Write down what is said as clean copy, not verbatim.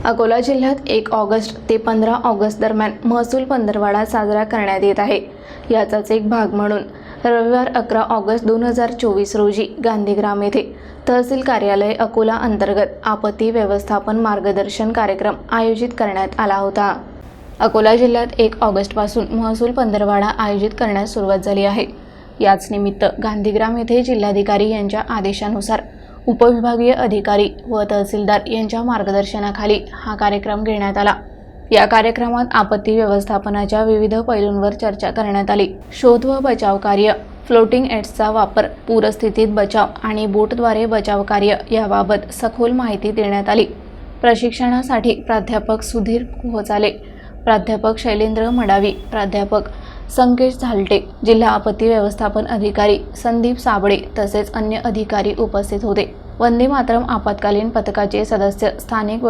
अकोला जिल्ह्यात 1 ऑगस्ट ते 15 ऑगस्ट दरम्यान महसूल पंधरवडा साजरा करण्यात येत आहे। याचाच एक भाग म्हणून रविवार 11 ऑगस्ट 2024 रोजी गांधीग्राम येथे तहसील कार्यालय अकोला अंतर्गत आपत्ती व्यवस्थापन मार्गदर्शन कार्यक्रम आयोजित करण्यात आला होता। अकोला जिल्ह्यात 1 ऑगस्टपासून महसूल पंधरवडा आयोजित करण्यास सुरुवात झाली आहे। याच निमित्त गांधीग्राम येथे जिल्हाधिकारी यांच्या आदेशानुसार उपविभागीय अधिकारी व तहसीलदार यांच्या मार्गदर्शनाखाली हा कार्यक्रम घेण्यात आला। या कार्यक्रमात आपत्ती व्यवस्थापनाच्या विविध पैलूंवर चर्चा करण्यात आली। शोध व बचाव कार्य, फ्लोटिंग एड्सचा वापर, पूरस्थितीत बचाव आणि बोटद्वारे बचाव कार्य याबाबत सखोल माहिती देण्यात आली। प्रशिक्षणासाठी प्राध्यापक सुधीर खोचाले, प्राध्यापक शैलेंद्र मडावी, प्राध्यापक संकेश झालटे, जिल्हा आपत्ती व्यवस्थापन अधिकारी संदीप साबळे तसेच अन्य अधिकारी उपस्थित होते। वंदे मातरम आपत्कालीन पथकाचे सदस्य, स्थानिक